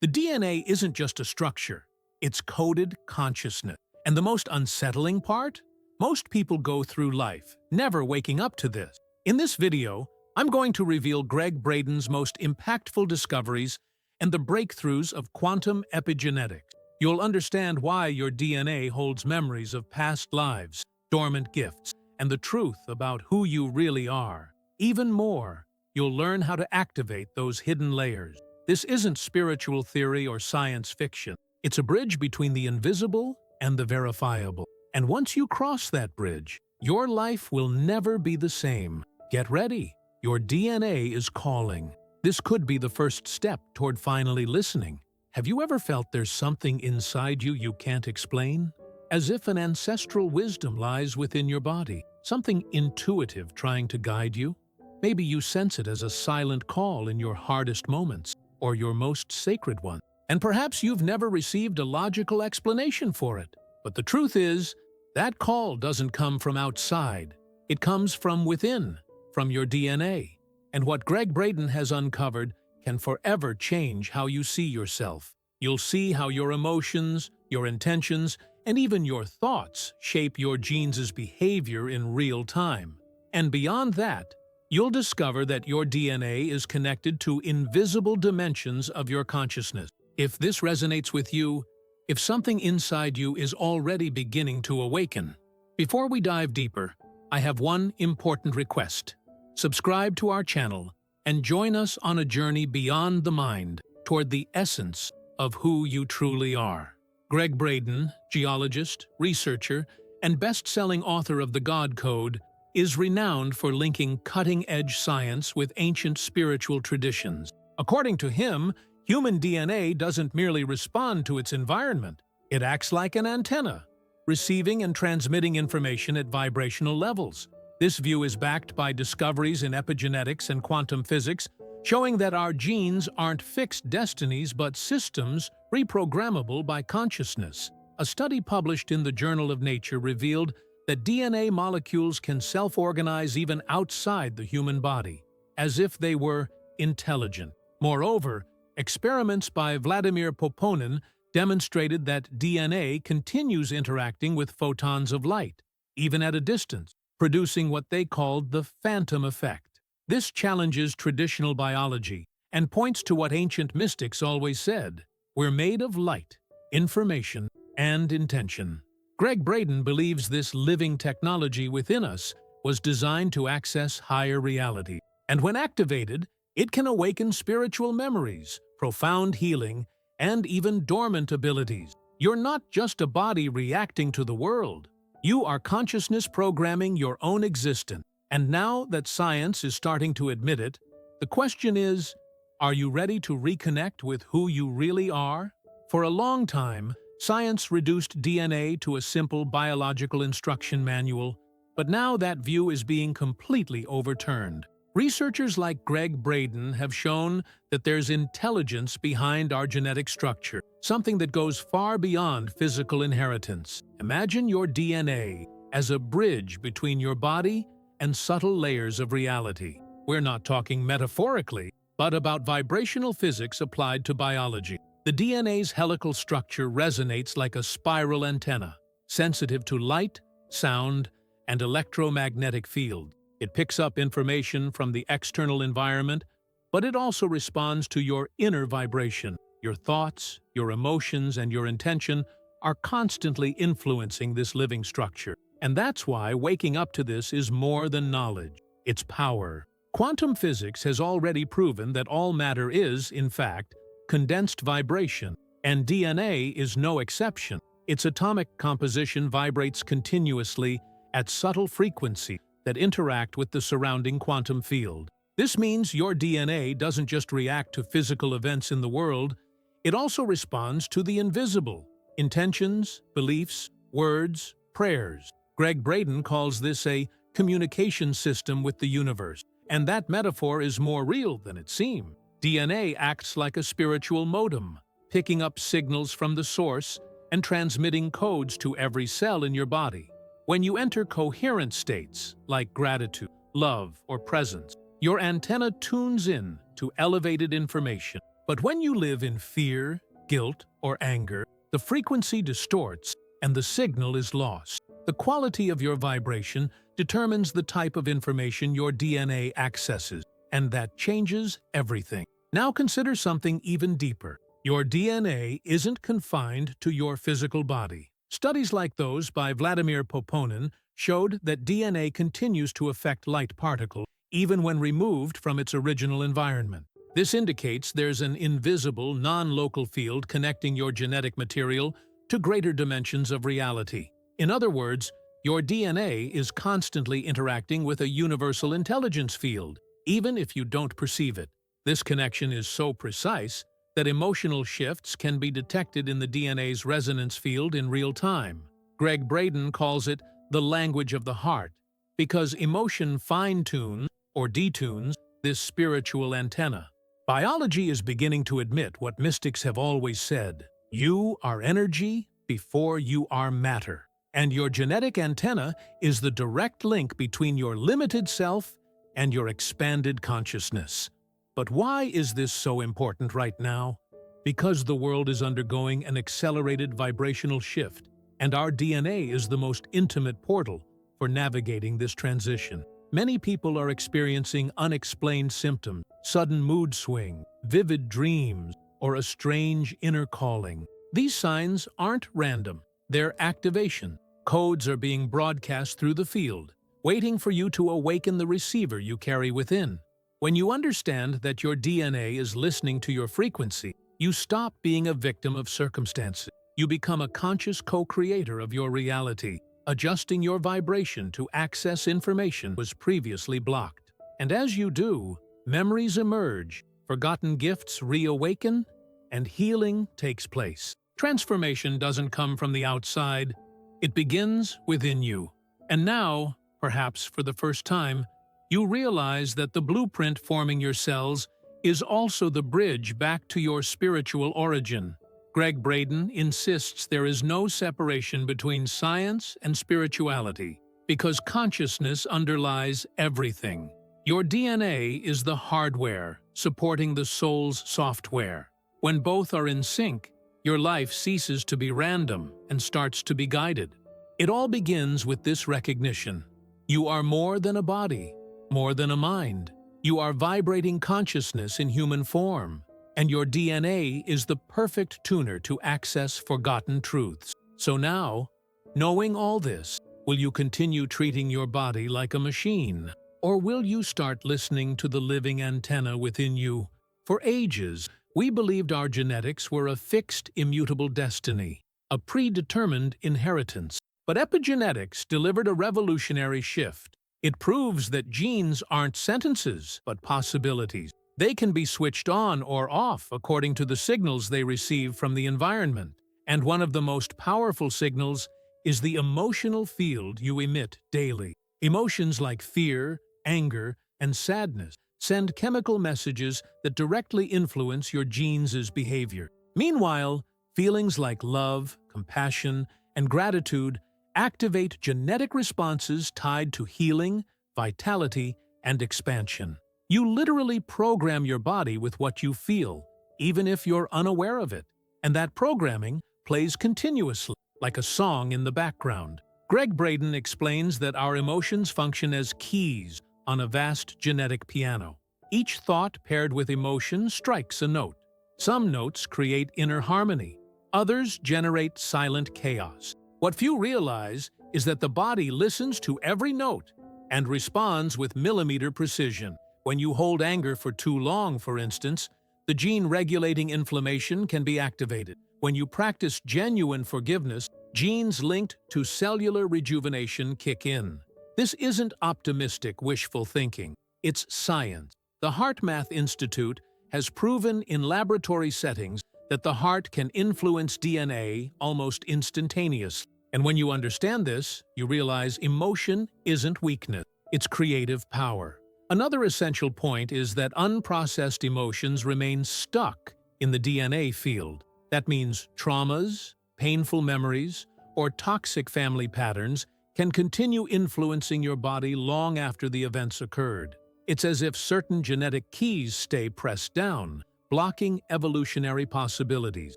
The DNA isn't just a structure, it's coded consciousness. And the most unsettling part? Most people go through life, never waking up to this. In this video, I'm going to reveal Gregg Braden's most impactful discoveries and the breakthroughs of quantum epigenetics. You'll understand why your DNA holds memories of past lives, dormant gifts, and the truth about who you really are. Even more, you'll learn how to activate those hidden layers. This isn't spiritual theory or science fiction. It's a bridge between the invisible and the verifiable. And once you cross that bridge, your life will never be the same. Get ready. Your DNA is calling. This could be the first step toward finally listening. Have you ever felt there's something inside you can't explain? As if an ancestral wisdom lies within your body, something intuitive trying to guide you? Maybe you sense it as a silent call in your hardest moments, or your most sacred one. And perhaps you've never received a logical explanation for it. But the truth is, that call doesn't come from outside. It comes from within, from your DNA. And what Gregg Braden has uncovered can forever change how you see yourself. You'll see how your emotions, your intentions, and even your thoughts shape your genes' behavior in real time. And beyond that, you'll discover that your DNA is connected to invisible dimensions of your consciousness. If this resonates with you, if something inside you is already beginning to awaken. Before we dive deeper, I have one important request. Subscribe to our channel and join us on a journey beyond the mind toward the essence of who you truly are. Gregg Braden, geologist, researcher, and best-selling author of The God Code, is renowned for linking cutting-edge science with ancient spiritual traditions. According to him, human DNA doesn't merely respond to its environment. It acts like an antenna, receiving and transmitting information at vibrational levels. This view is backed by discoveries in epigenetics and quantum physics, showing that our genes aren't fixed destinies but systems reprogrammable by consciousness. A study published in the Journal of Nature revealed that DNA molecules can self-organize even outside the human body, as if they were intelligent. Moreover, experiments by Vladimir Poponin demonstrated that DNA continues interacting with photons of light, even at a distance, producing what they called the phantom effect. This challenges traditional biology and points to what ancient mystics always said: we're made of light, information, and intention. Gregg Braden believes this living technology within us was designed to access higher reality, and when activated, it can awaken spiritual memories, profound healing, and even dormant abilities. You're not just a body reacting to the world. You are consciousness programming your own existence. And now that science is starting to admit it, the question is, are you ready to reconnect with who you really are? For a long time, science reduced DNA to a simple biological instruction manual, but now that view is being completely overturned. Researchers like Gregg Braden have shown that there's intelligence behind our genetic structure, something that goes far beyond physical inheritance. Imagine your DNA as a bridge between your body and subtle layers of reality. We're not talking metaphorically, but about vibrational physics applied to biology. The DNA's helical structure resonates like a spiral antenna, sensitive to light, sound, and electromagnetic fields. It picks up information from the external environment, but it also responds to your inner vibration. Your thoughts, your emotions, and your intention are constantly influencing this living structure. And that's why waking up to this is more than knowledge. It's power. Quantum physics has already proven that all matter is, in fact, condensed vibration, and DNA is no exception. Its atomic composition vibrates continuously at subtle frequencies that interact with the surrounding quantum field. This means your DNA doesn't just react to physical events in the world, it also responds to the invisible: intentions, beliefs, words, prayers. Gregg Braden calls this a communication system with the universe, and that metaphor is more real than it seems. DNA acts like a spiritual modem, picking up signals from the source and transmitting codes to every cell in your body. When you enter coherent states, like gratitude, love, or presence, your antenna tunes in to elevated information. But when you live in fear, guilt, or anger, the frequency distorts and the signal is lost. The quality of your vibration determines the type of information your DNA accesses, and that changes everything. Now consider something even deeper. Your DNA isn't confined to your physical body. Studies like those by Vladimir Poponin showed that DNA continues to affect light particles even when removed from its original environment. This indicates there's an invisible, non-local field connecting your genetic material to greater dimensions of reality. In other words, your DNA is constantly interacting with a universal intelligence field, even if you don't perceive it. This connection is so precise that emotional shifts can be detected in the DNA's resonance field in real time. Gregg Braden calls it the language of the heart, because emotion fine-tunes or detunes this spiritual antenna. Biology is beginning to admit what mystics have always said: you are energy before you are matter. And your genetic antenna is the direct link between your limited self and your expanded consciousness. But why is this so important right now? Because the world is undergoing an accelerated vibrational shift, and our DNA is the most intimate portal for navigating this transition. Many people are experiencing unexplained symptoms, sudden mood swing, vivid dreams, or a strange inner calling. These signs aren't random. They're activation. Codes are being broadcast through the field, waiting for you to awaken the receiver you carry within. When you understand that your DNA is listening to your frequency, you stop being a victim of circumstances. You become a conscious co-creator of your reality, adjusting your vibration to access information that was previously blocked. And as you do, memories emerge, forgotten gifts reawaken, and healing takes place. Transformation doesn't come from the outside, it begins within you. And now, perhaps for the first time, you realize that the blueprint forming your cells is also the bridge back to your spiritual origin. Gregg Braden insists there is no separation between science and spirituality, because consciousness underlies everything. Your DNA is the hardware supporting the soul's software. When both are in sync, your life ceases to be random and starts to be guided. It all begins with this recognition: you are more than a body, more than a mind. You are vibrating consciousness in human form, and your DNA is the perfect tuner to access forgotten truths. So now, knowing all this, will you continue treating your body like a machine? Or will you start listening to the living antenna within you? For ages, we believed our genetics were a fixed, immutable destiny, a predetermined inheritance. But epigenetics delivered a revolutionary shift. It proves that genes aren't sentences, but possibilities. They can be switched on or off according to the signals they receive from the environment. And one of the most powerful signals is the emotional field you emit daily. Emotions like fear, anger, and sadness send chemical messages that directly influence your genes' behavior. Meanwhile, feelings like love, compassion, and gratitude activate genetic responses tied to healing, vitality, and expansion. You literally program your body with what you feel, even if you're unaware of it. And that programming plays continuously, like a song in the background. Gregg Braden explains that our emotions function as keys on a vast genetic piano. Each thought paired with emotion strikes a note. Some notes create inner harmony. Others generate silent chaos. What few realize is that the body listens to every note and responds with millimeter precision. When you hold anger for too long, for instance, the gene regulating inflammation can be activated. When you practice genuine forgiveness, genes linked to cellular rejuvenation kick in. This isn't optimistic, wishful thinking. It's science. The HeartMath Institute has proven in laboratory settings that the heart can influence DNA almost instantaneously. And when you understand this, you realize emotion isn't weakness, it's creative power. Another essential point is that unprocessed emotions remain stuck in the DNA field. That means traumas, painful memories, or toxic family patterns can continue influencing your body long after the events occurred. It's as if certain genetic keys stay pressed down, blocking evolutionary possibilities.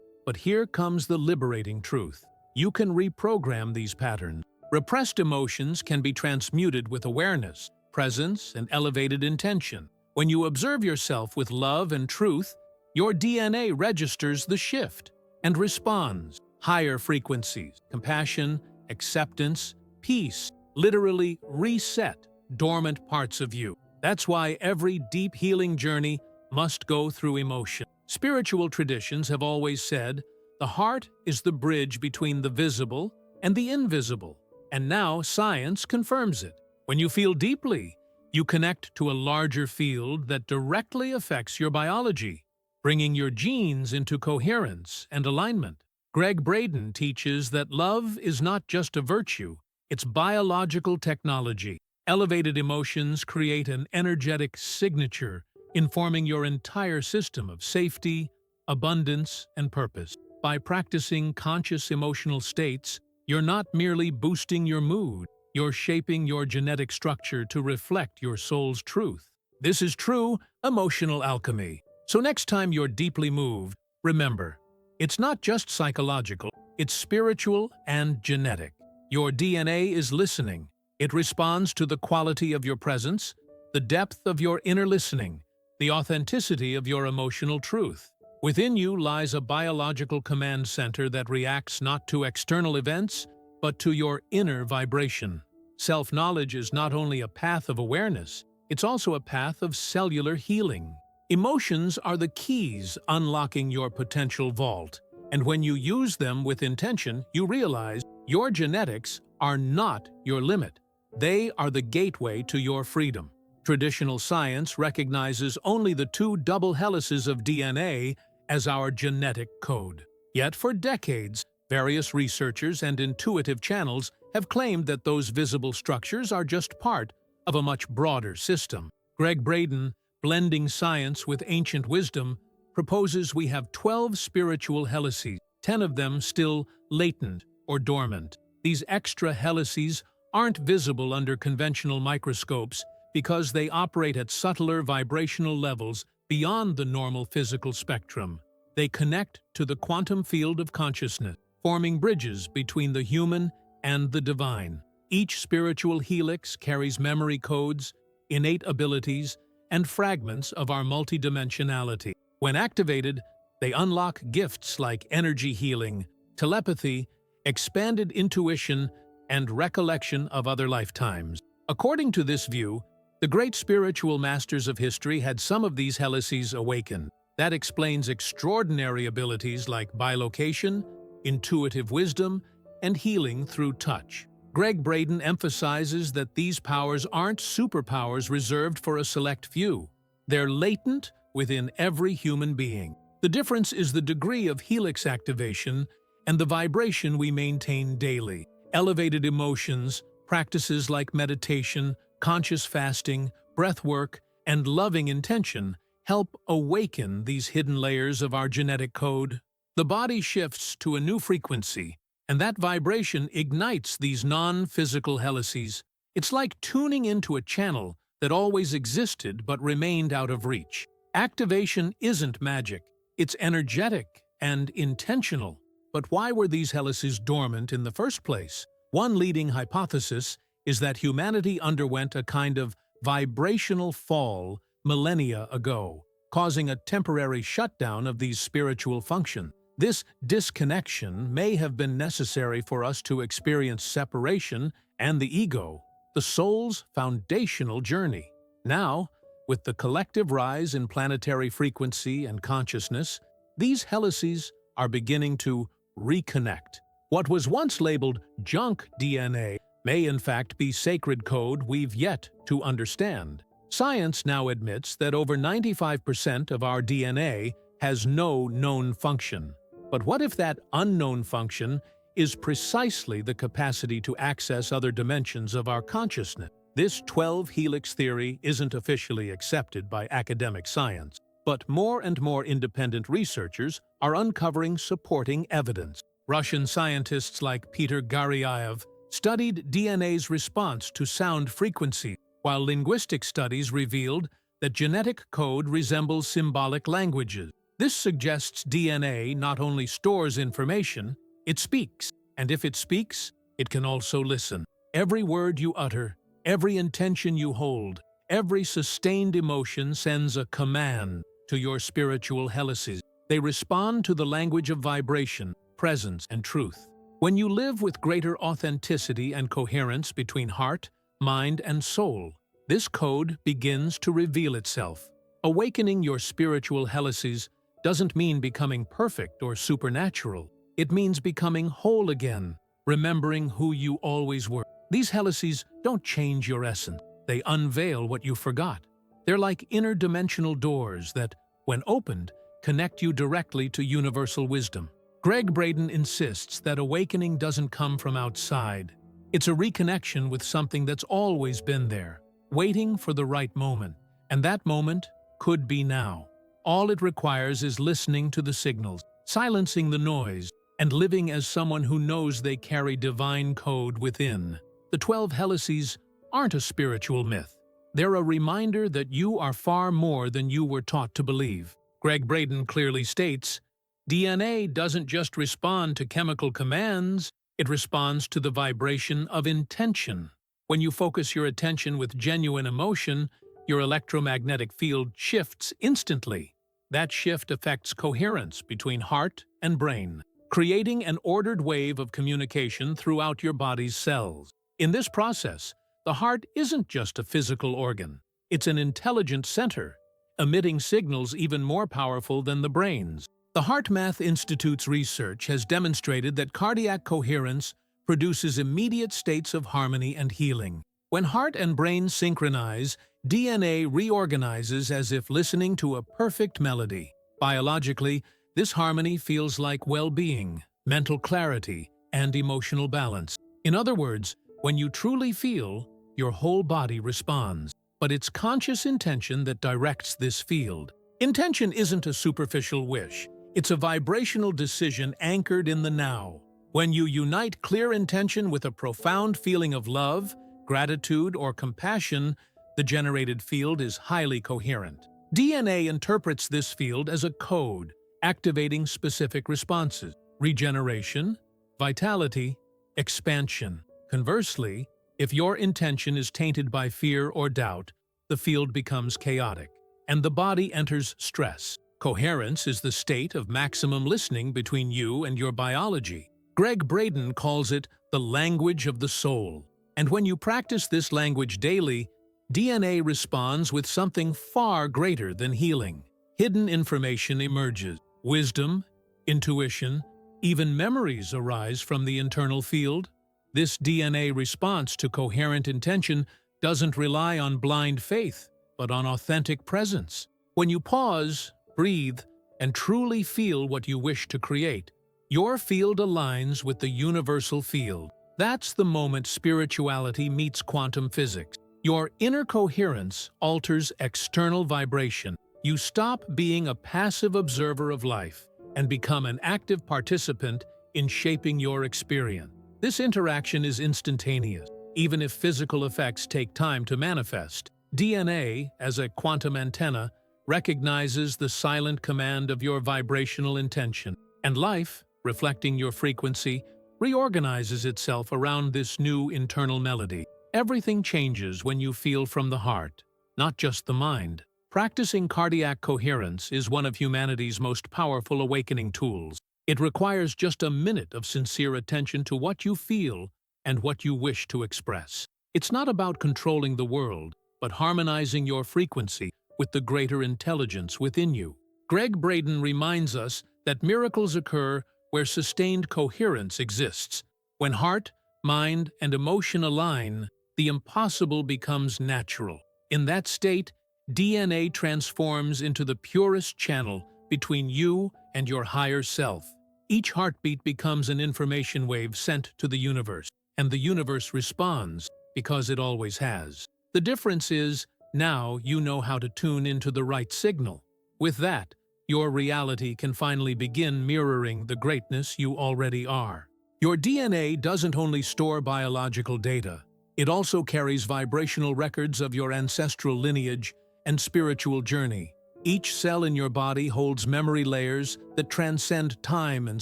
But here comes the liberating truth. You can reprogram these patterns. Repressed emotions can be transmuted with awareness, presence, and elevated intention. When you observe yourself with love and truth, your DNA registers the shift and responds. Higher frequencies, compassion, acceptance, peace, literally reset dormant parts of you. That's why every deep healing journey must go through emotion. Spiritual traditions have always said, the heart is the bridge between the visible and the invisible. And now science confirms it. When you feel deeply, you connect to a larger field that directly affects your biology, bringing your genes into coherence and alignment. Gregg Braden teaches that love is not just a virtue, it's biological technology. Elevated emotions create an energetic signature, informing your entire system of safety, abundance, and purpose. By practicing conscious emotional states, you're not merely boosting your mood, you're shaping your genetic structure to reflect your soul's truth. This is true emotional alchemy. So next time you're deeply moved, remember, it's not just psychological, it's spiritual and genetic. Your DNA is listening. It responds to the quality of your presence, the depth of your inner listening, the authenticity of your emotional truth. Within you lies a biological command center that reacts not to external events, but to your inner vibration. Self-knowledge is not only a path of awareness, it's also a path of cellular healing. Emotions are the keys unlocking your potential vault, and when you use them with intention, you realize your genetics are not your limit. They are the gateway to your freedom. Traditional science recognizes only the two double helices of DNA as our genetic code. Yet for decades, various researchers and intuitive channels have claimed that those visible structures are just part of a much broader system. Gregg Braden, blending science with ancient wisdom, proposes we have 12 spiritual helices, 10 of them still latent or dormant. These extra helices aren't visible under conventional microscopes because they operate at subtler vibrational levels beyond the normal physical spectrum. They connect to the quantum field of consciousness, forming bridges between the human and the divine. Each spiritual helix carries memory codes, innate abilities, and fragments of our multidimensionality. When activated, they unlock gifts like energy healing, telepathy, expanded intuition, and recollection of other lifetimes. According to this view, the great spiritual masters of history had some of these helices awaken. That explains extraordinary abilities like bilocation, intuitive wisdom, and healing through touch. Gregg Braden emphasizes that these powers aren't superpowers reserved for a select few. They're latent within every human being. The difference is the degree of helix activation and the vibration we maintain daily. Elevated emotions, practices like meditation, conscious fasting, breath work, and loving intention help awaken these hidden layers of our genetic code. The body shifts to a new frequency, and that vibration ignites these non-physical helices. It's like tuning into a channel that always existed but remained out of reach. Activation isn't magic, it's energetic and intentional. But why were these helices dormant in the first place? One leading hypothesis is that humanity underwent a kind of vibrational fall millennia ago, causing a temporary shutdown of these spiritual functions. This disconnection may have been necessary for us to experience separation and the ego, the soul's foundational journey. Now, with the collective rise in planetary frequency and consciousness, these helices are beginning to reconnect. What was once labeled junk DNA may in fact be sacred code we've yet to understand. Science now admits that over 95% of our DNA has no known function. But what if that unknown function is precisely the capacity to access other dimensions of our consciousness? This 12-helix theory isn't officially accepted by academic science, but more and more independent researchers are uncovering supporting evidence. Russian scientists like Peter Garyaev studied DNA's response to sound frequency, while linguistic studies revealed that genetic code resembles symbolic languages. This suggests DNA not only stores information, it speaks. And if it speaks, it can also listen. Every word you utter, every intention you hold, every sustained emotion sends a command to your spiritual helices. They respond to the language of vibration, presence, and truth. When you live with greater authenticity and coherence between heart, mind, and soul, this code begins to reveal itself. Awakening your spiritual helices doesn't mean becoming perfect or supernatural. It means becoming whole again, remembering who you always were. These helices don't change your essence. They unveil what you forgot. They're like interdimensional doors that, when opened, connect you directly to universal wisdom. Gregg Braden insists that awakening doesn't come from outside. It's a reconnection with something that's always been there, waiting for the right moment. And that moment could be now. All it requires is listening to the signals, silencing the noise, and living as someone who knows they carry divine code within. The 12 helices aren't a spiritual myth. They're a reminder that you are far more than you were taught to believe. Gregg Braden clearly states, DNA doesn't just respond to chemical commands, it responds to the vibration of intention. When you focus your attention with genuine emotion, your electromagnetic field shifts instantly. That shift affects coherence between heart and brain, creating an ordered wave of communication throughout your body's cells. In this process, the heart isn't just a physical organ. It's an intelligent center, emitting signals even more powerful than the brain's. The HeartMath Institute's research has demonstrated that cardiac coherence produces immediate states of harmony and healing. When heart and brain synchronize, DNA reorganizes as if listening to a perfect melody. Biologically, this harmony feels like well-being, mental clarity, and emotional balance. In other words, when you truly feel, your whole body responds. But it's conscious intention that directs this field. Intention isn't a superficial wish. It's a vibrational decision anchored in the now. When you unite clear intention with a profound feeling of love, gratitude, or compassion, the generated field is highly coherent. DNA interprets this field as a code, activating specific responses: regeneration, vitality, expansion. Conversely, if your intention is tainted by fear or doubt, the field becomes chaotic, and the body enters stress. Coherence is the state of maximum listening between you and your biology. Gregg Braden calls it the language of the soul. And when you practice this language daily, DNA responds with something far greater than healing. Hidden information emerges. Wisdom, intuition, even memories arise from the internal field. This DNA response to coherent intention doesn't rely on blind faith, but on authentic presence. When you pause, breathe, and truly feel what you wish to create, your field aligns with the universal field. That's the moment spirituality meets quantum physics. Your inner coherence alters external vibration. You stop being a passive observer of life and become an active participant in shaping your experience. This interaction is instantaneous, even if physical effects take time to manifest. DNA, as a quantum antenna, recognizes the silent command of your vibrational intention, and life, reflecting your frequency, reorganizes itself around this new internal melody. Everything changes when you feel from the heart, not just the mind. Practicing cardiac coherence is one of humanity's most powerful awakening tools. It requires just a minute of sincere attention to what you feel and what you wish to express. It's not about controlling the world, but harmonizing your frequency with the greater intelligence within you. Gregg Braden reminds us that miracles occur where sustained coherence exists. When heart, mind, and emotion align, the impossible becomes natural. In that state, DNA transforms into the purest channel between you and your higher self. Each heartbeat becomes an information wave sent to the universe, and the universe responds because it always has. The difference is, now you know how to tune into the right signal. With that, your reality can finally begin mirroring the greatness you already are. Your DNA doesn't only store biological data, it also carries vibrational records of your ancestral lineage and spiritual journey. Each cell in your body holds memory layers that transcend time and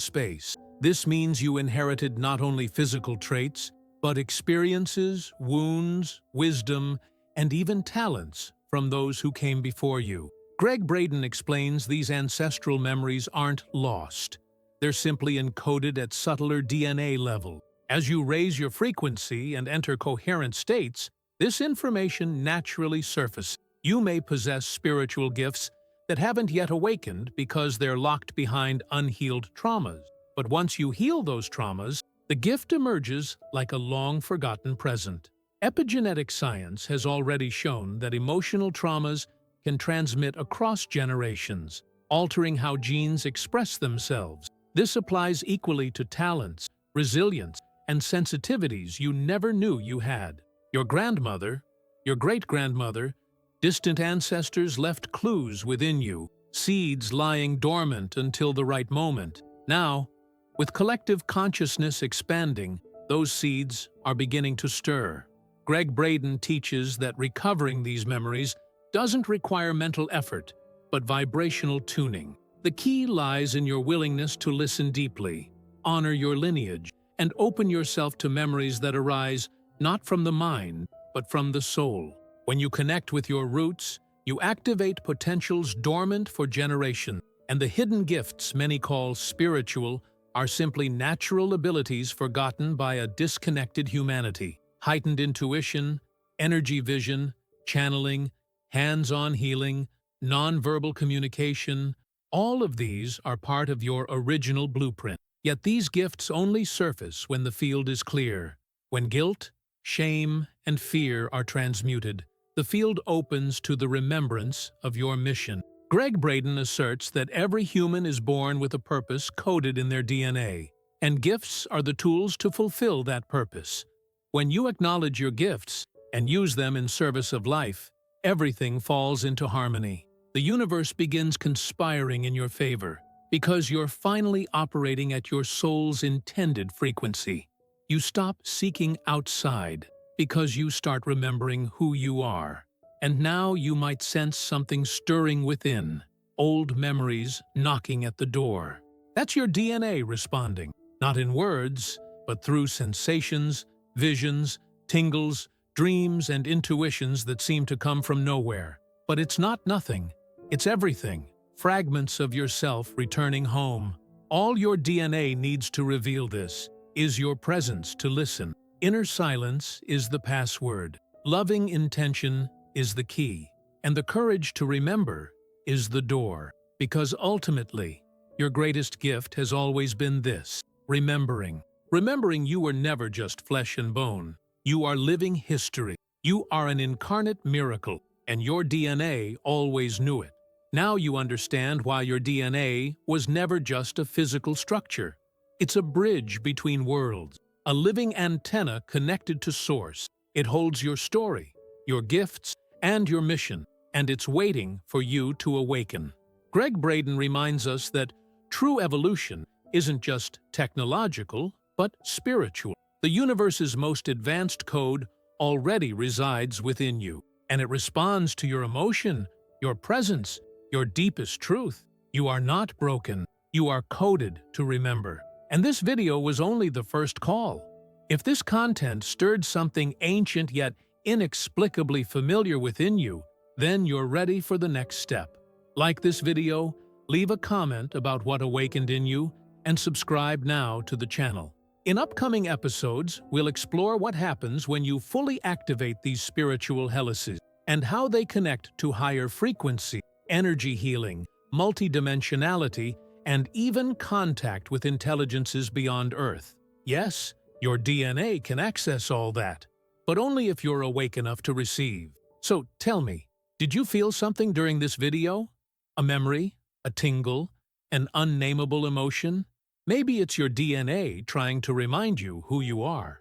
space. This means you inherited not only physical traits, but experiences, wounds, wisdom, and even talents from those who came before you. Gregg Braden explains these ancestral memories aren't lost. They're simply encoded at subtler DNA level. As you raise your frequency and enter coherent states, this information naturally surfaces. You may possess spiritual gifts that haven't yet awakened because they're locked behind unhealed traumas. But once you heal those traumas, the gift emerges like a long-forgotten present. Epigenetic science has already shown that emotional traumas can transmit across generations, altering how genes express themselves. This applies equally to talents, resilience, and sensitivities you never knew you had. Your grandmother, your great-grandmother, distant ancestors left clues within you, seeds lying dormant until the right moment. Now, with collective consciousness expanding, those seeds are beginning to stir. Gregg Braden teaches that recovering these memories doesn't require mental effort, but vibrational tuning. The key lies in your willingness to listen deeply, honor your lineage, and open yourself to memories that arise not from the mind, but from the soul. When you connect with your roots, you activate potentials dormant for generations, and the hidden gifts many call spiritual are simply natural abilities forgotten by a disconnected humanity. Heightened intuition, energy vision, channeling, hands-on healing, non-verbal communication, all of these are part of your original blueprint. Yet these gifts only surface when the field is clear. When guilt, shame, and fear are transmuted, the field opens to the remembrance of your mission. Gregg Braden asserts that every human is born with a purpose coded in their DNA, and gifts are the tools to fulfill that purpose. When you acknowledge your gifts and use them in service of life, everything falls into harmony. The universe begins conspiring in your favor because you're finally operating at your soul's intended frequency. You stop seeking outside because you start remembering who you are. And now you might sense something stirring within, old memories knocking at the door. That's your DNA responding, not in words, but through sensations, visions, tingles, dreams, and intuitions that seem to come from nowhere. But it's not nothing. It's everything. Fragments of yourself returning home. All your DNA needs to reveal this is your presence to listen. Inner silence is the password. Loving intention is the key. And the courage to remember is the door. Because ultimately, your greatest gift has always been this: remembering. Remembering you were never just flesh and bone. You are living history. You are an incarnate miracle, and your DNA always knew it. Now you understand why your DNA was never just a physical structure. It's a bridge between worlds, a living antenna connected to source. It holds your story, your gifts, and your mission, and it's waiting for you to awaken. Gregg Braden reminds us that true evolution isn't just technological, but spiritual. The universe's most advanced code already resides within you, and it responds to your emotion, your presence, your deepest truth. You are not broken. You are coded to remember. And this video was only the first call. If this content stirred something ancient yet inexplicably familiar within you, then you're ready for the next step. Like this video, leave a comment about what awakened in you, and subscribe now to the channel. In upcoming episodes, we'll explore what happens when you fully activate these spiritual helices and how they connect to higher frequency, energy healing, multidimensionality, and even contact with intelligences beyond Earth. Yes, your DNA can access all that, but only if you're awake enough to receive. So tell me, did you feel something during this video? A memory? A tingle? An unnameable emotion? Maybe it's your DNA trying to remind you who you are.